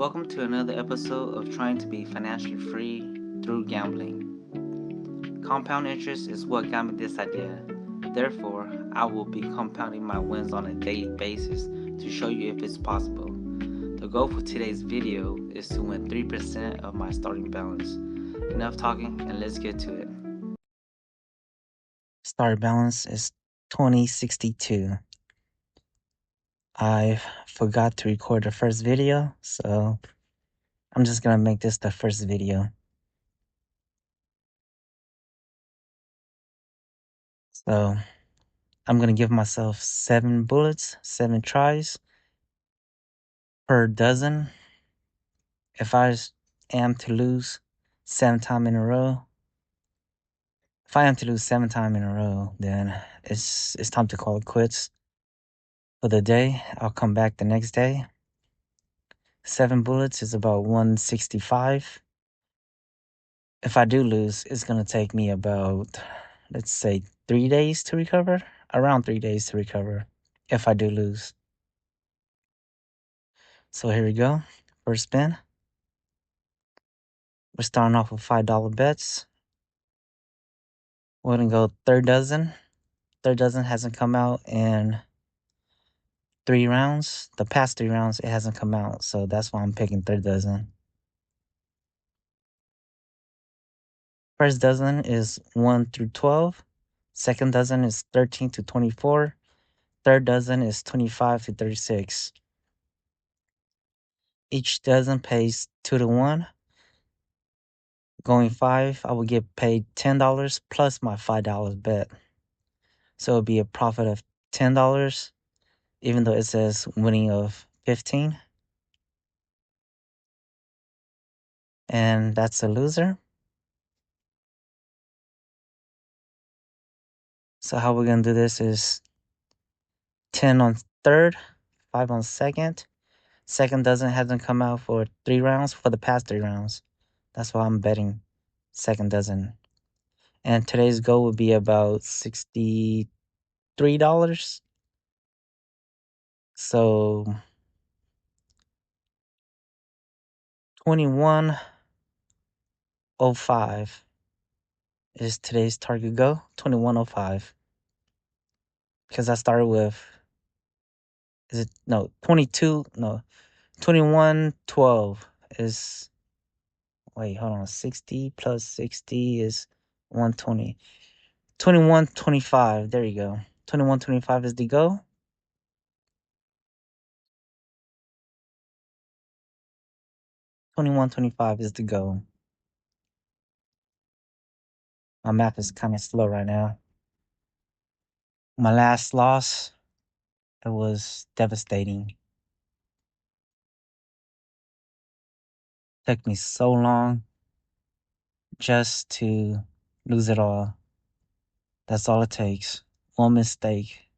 Welcome to another episode of Trying to Be Financially Free Through Gambling. Compound interest is what got me this idea. Therefore, I will be compounding my wins on a daily basis to show you if it's possible. The goal for today's video is to win 3% of my starting balance. Enough talking and let's get to it. Start balance is 2062. I forgot to record the first video, so I'm just gonna make this the first video. So I'm gonna give myself 7 bullets, 7 tries per dozen. If I am to lose 7 times in a row, then it's time to call it quits for the day. I'll come back the next day. 7 bullets is about 165. If I do lose, it's going to take me about, let's say, 3 days to recover. Around 3 days to recover if I do lose. So here we go. First spin. We're starting off with $5 bets. We're going to go third dozen. Third dozen hasn't come out in 3 rounds. The past 3 rounds, it hasn't come out. So that's why I'm picking third dozen. First dozen is 1 through 12. Second dozen is 13 to 24. Third dozen is 25 to 36. Each dozen pays 2 to 1. Going 5, I will get paid $10 plus my $5 bet. So it'll be a profit of $10, even though it says winning of 15. And that's a loser. So how we're going to do this is 10 on third, 5 on second. Second dozen hasn't come out for 3 rounds, for the past 3 rounds. That's why I'm betting second dozen. And today's goal would be about $63. So 2105 is today's target go. 2105. Because I started with 2112 is, wait, hold on, 60 plus 60 is 120. 2125, there you go. 2125 is the go. My math is kind of slow right now. My last loss, it was devastating. Took me so long just to lose it all. That's all it takes. One mistake.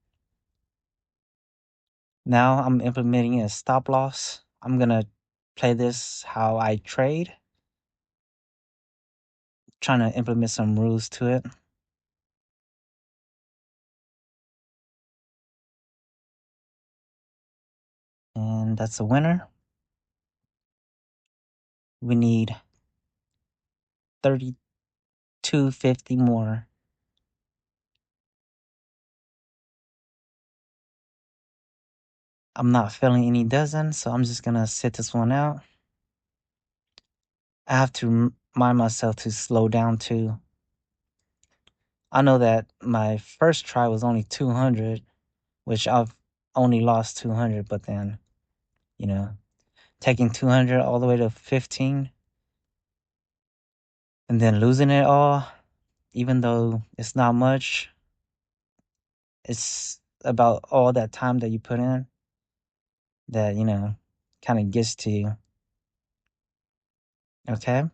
Now I'm implementing a stop loss. I'm gonna play this how I trade. Trying to implement some rules to it. And that's a winner. We need 3250 more. I'm not feeling any dozen, so I'm just gonna sit this one out. I have to remind myself to slow down too. I know that my first try was only 200, which I've only lost 200, but then, taking 200 all the way to 15 and then losing it all, even though it's not much, it's about all that time that you put in that, kind of gets to you. Okay?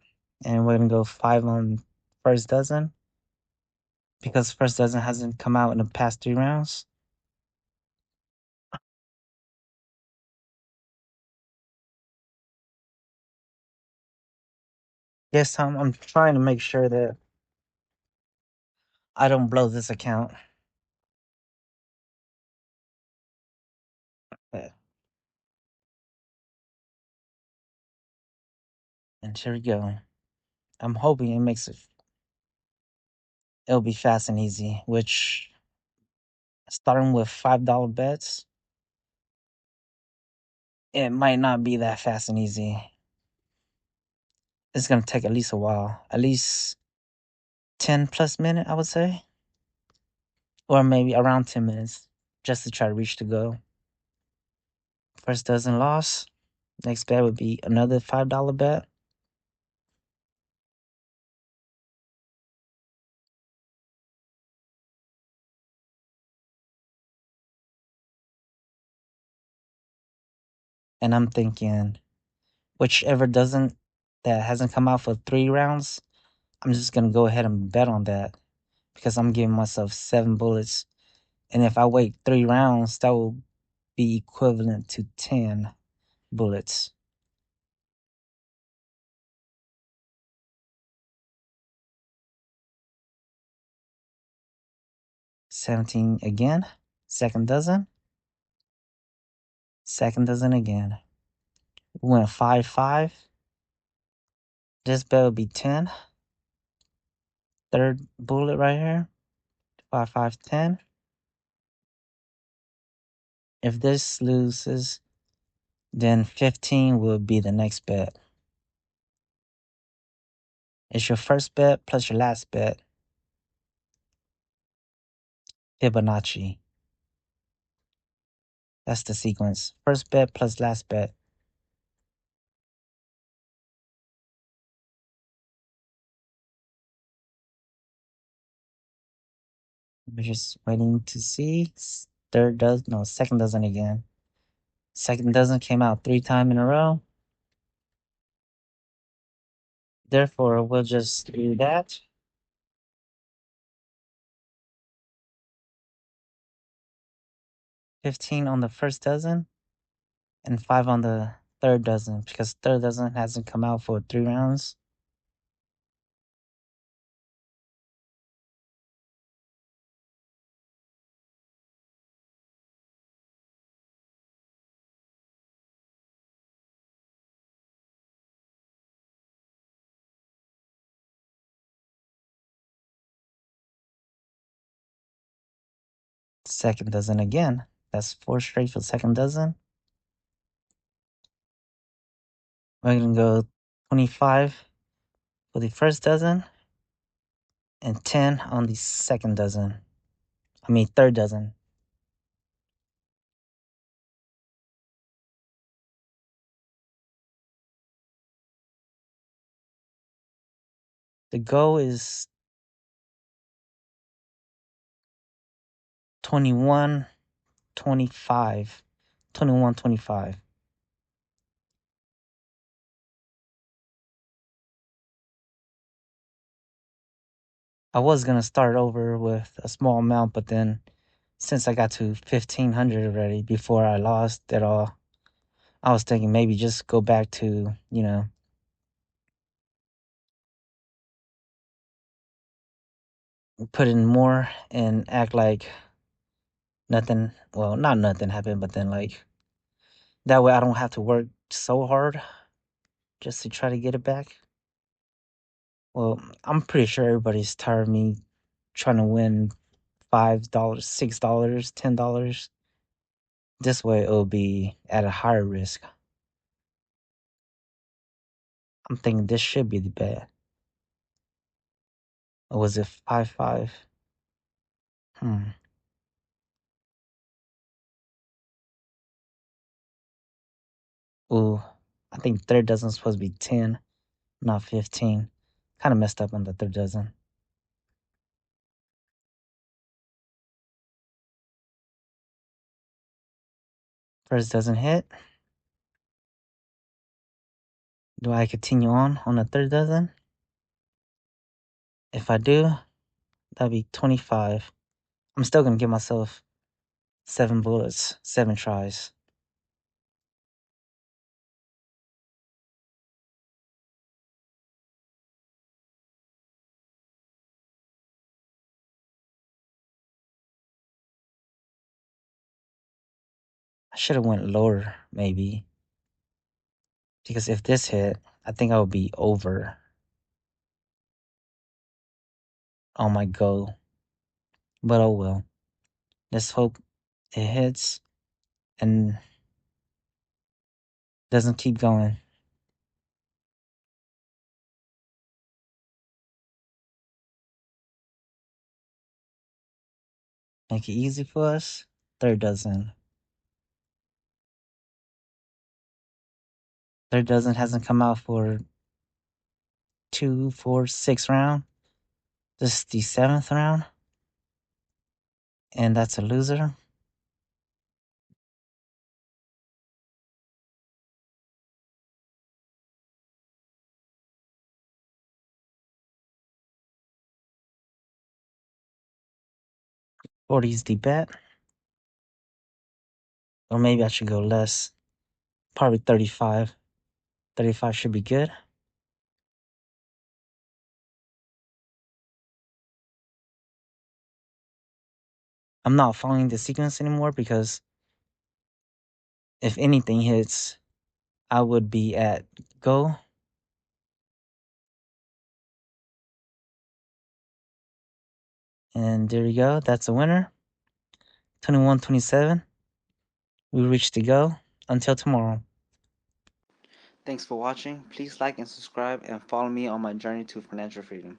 And we're going to go 5 on first dozen because first dozen hasn't come out in the past 3 rounds. Yes, Tom, I'm trying to make sure that I don't blow this account. And here we go. I'm hoping it'll be fast and easy, which starting with $5 bets, it might not be that fast and easy. It's gonna take at least a while. At least 10 plus minute, I would say. Or maybe around 10 minutes. Just to try to reach the goal. First dozen loss. Next bet would be another $5 bet. And I'm thinking whichever doesn't that hasn't come out for 3 rounds, I'm just gonna go ahead and bet on that. Because I'm giving myself 7 bullets. And if I wait 3 rounds, that will be equivalent to 10 bullets. 17 again. Second dozen. Second dozen again. We went 5-5. This bet will be 10. Third bullet right here. 5-5-10. If this loses, then 15 will be the next bet. It's your first bet plus your last bet. Fibonacci. That's the sequence. First bet plus last bet. We're just waiting to see. Second dozen again. Second dozen came out 3 times in a row. Therefore, we'll just do that. 15 on the first dozen and 5 on the third dozen because third dozen hasn't come out for 3 rounds. Second dozen again. That's 4 straight for second dozen. We're going to go 25 for the first dozen and 10 on the third dozen. The goal is 21-25. 21-25. I was going to start over with a small amount, but then since I got to 1,500 already before I lost it all, I was thinking maybe just go back to, put in more and act like nothing, well, not nothing happened, but then like that way I don't have to work so hard just to try to get it back. Well, I'm pretty sure everybody's tired of me trying to win $5, $6, $10. This way it'll be at a higher risk. I'm thinking this should be the bet. Or was it 5-5? Ooh, I think third dozen's supposed to be 10, not 15. Kind of messed up on the third dozen. First doesn't hit. Do I continue on the third dozen? If I do, that'd be 25. I'm still gonna give myself 7 bullets, 7 tries. I should have went lower, maybe. Because if this hit, I think I would be over on my goal. But oh well. Let's hope it hits and doesn't keep going. Make it easy for us. Third dozen. Third dozen hasn't come out for 2, 4, 6 round. This is the 7th round. And that's a loser. $40's the bet. Or maybe I should go less. Probably 35. 35 should be good. I'm not following the sequence anymore because if anything hits, I would be at go. And there you go. That's a winner. 21-27. We reached the go. Until tomorrow. Thanks for watching. Please like and subscribe and follow me on my journey to financial freedom.